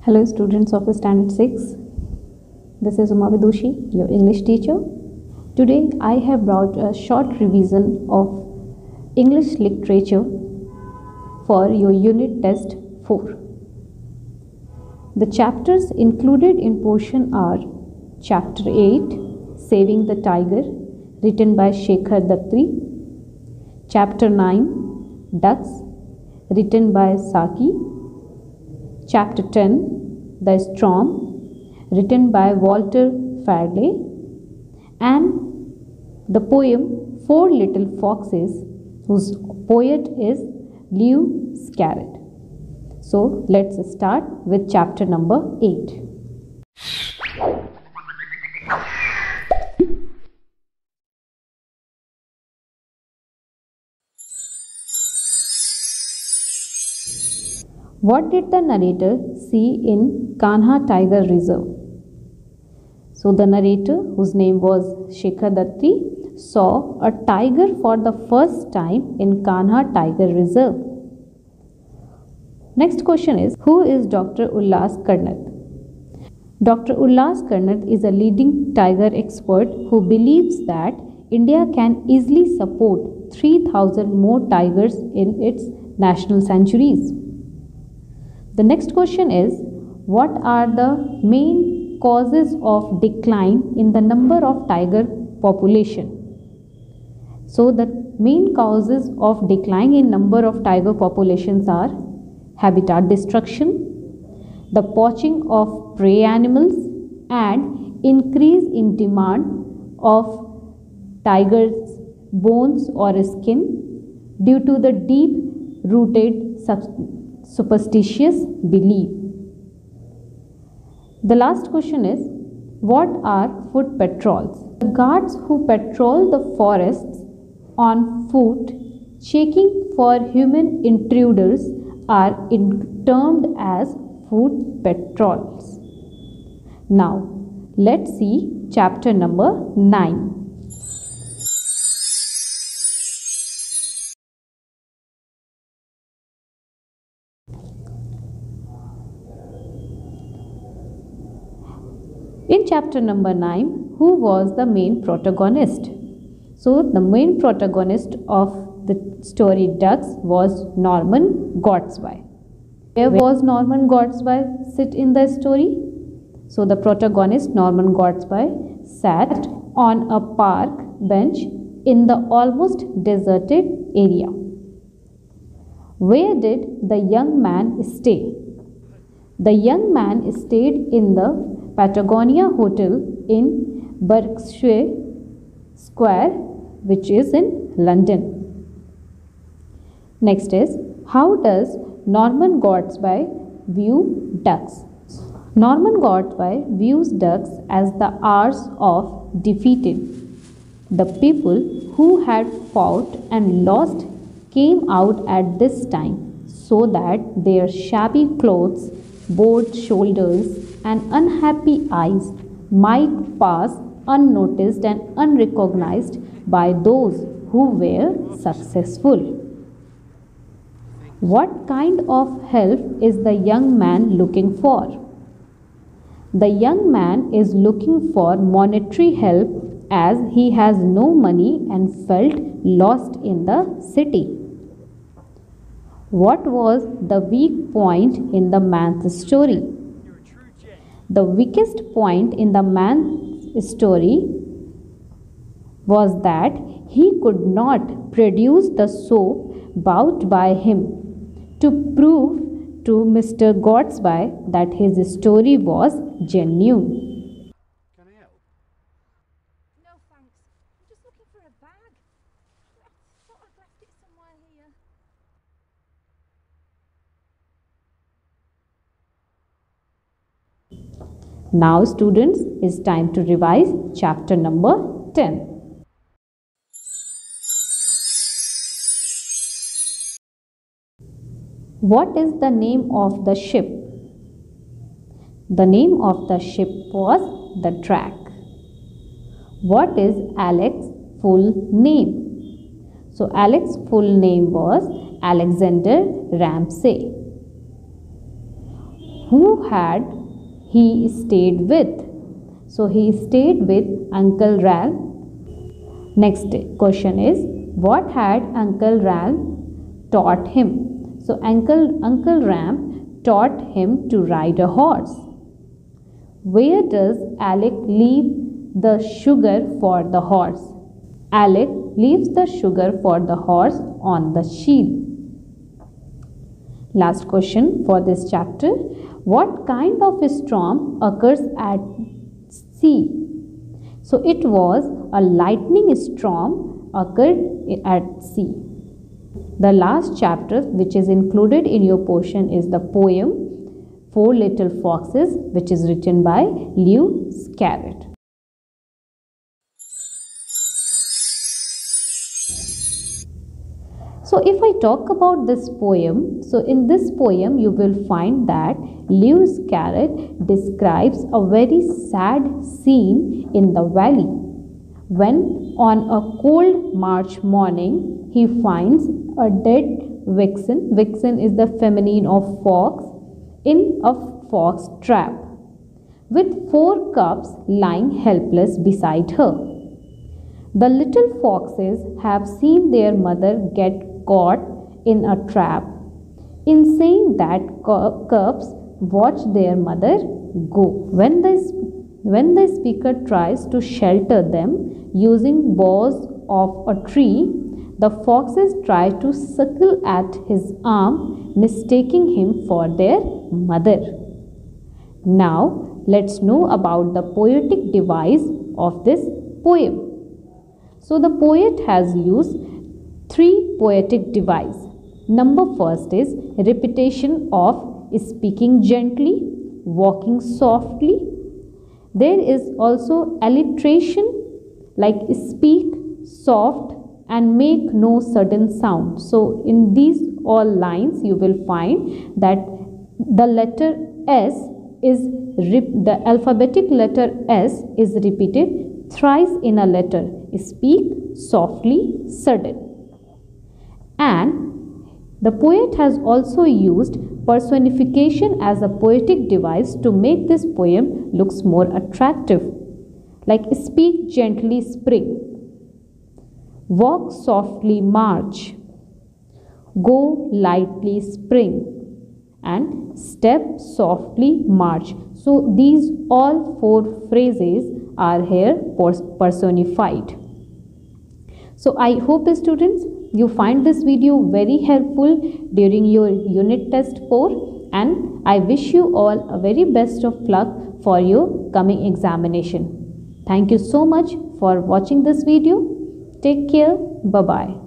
Hello students of Standard 6. This is Uma Vidushi, your English teacher. Today I have brought a short revision of English literature for your unit test 4. The chapters included in portion are Chapter 8, Saving the Tiger, written by Shekhar Datri. Chapter 9, Ducks, written by Saki. Chapter 10, The Storm, written by Walter Fairley, and the poem Four Little Foxes, whose poet is Lewis Carroll. So let's start with chapter number 8. What did the narrator see in Kanha Tiger Reserve? So the narrator, whose name was Shekhar Datri, saw a tiger for the first time in Kanha Tiger Reserve. Next question is, who is Dr. Ullas Karnath? Dr. Ullas Karnath is a leading tiger expert who believes that India can easily support 3,000 more tigers in its national sanctuaries. The next question is, what are the main causes of decline in the number of tiger population? So the main causes of decline in number of tiger populations are habitat destruction, the poaching of prey animals, and increase in demand of tigers' bones or skin due to the deep rooted superstitious belief. The last question is, what are foot patrols? The guards who patrol the forests on foot checking for human intruders are termed as foot patrols. Now let's see chapter number 9. In chapter number 9, who was the main protagonist? So the main protagonist of the story Ducks was Norman Godsby. Where was Norman Godsby sit in the story? So the protagonist Norman Godsby sat on a park bench in the almost deserted area. Where did the young man stay? The young man stayed in the Patagonia Hotel in Berkshire Square, which is in London. Next is, how does Norman Godsby view ducks? Norman Godsby views ducks as the hours of defeated. The people who had fought and lost came out at this time so that their shabby clothes, bowed shoulders, and unhappy eyes might pass unnoticed and unrecognized by those who were successful. What kind of help is the young man looking for? The young man is looking for monetary help as he has no money and felt lost in the city. What was the weak point in the man's story? The weakest point in the man's story was that he could not produce the soap bought by him to prove to Mr. Godsby that his story was genuine. Can I help? No thanks. I'm just looking for a bag. I thought I'd left it somewhere here. Now students, it's time to revise chapter number 10. What is the name of the ship? The name of the ship was the Drac. What is Alex's full name? So Alex's full name was Alexander Ramsay. Who had he stayed with? So he stayed with Uncle Ralph. Next question is, what had Uncle Ralph taught him? So Uncle Ralph taught him to ride a horse. Where does Alec leave the sugar for the horse? Alec leaves the sugar for the horse on the shield. Last question for this chapter. What kind of a storm occurs at sea? So it was a lightning storm occurred at sea. The last chapter which is included in your portion is the poem Four Little Foxes, which is written by Lewis Carroll. So if I talk about this poem, so in this poem you will find that Lewis Carroll describes a very sad scene in the valley. When on a cold March morning he finds a dead vixen, vixen is the feminine of fox, in a fox trap, with 4 cubs lying helpless beside her. The little foxes have seen their mother get caught in a trap. In saying that, cubs watch their mother go. When the speaker tries to shelter them using boughs of a tree, the foxes try to suckle at his arm, mistaking him for their mother. Now, let's know about the poetic device of this poem. So, the poet has used 3 poetic devices. Number first is repetition of speaking gently, walking softly. There is also alliteration like speak soft and make no sudden sound. So in these all lines you will find that the letter S is the alphabetic letter S is repeated thrice in a letter. Speak softly, sudden. And the poet has also used personification as a poetic device to make this poem looks more attractive. Like speak gently, spring. Walk softly, March. Go lightly, spring. And step softly, March. So these all 4 phrases are here personified. So I hope students you find this video very helpful during your unit test 4, and I wish you all a very best of luck for your coming examination. Thank you so much for watching this video. Take care. Bye-bye.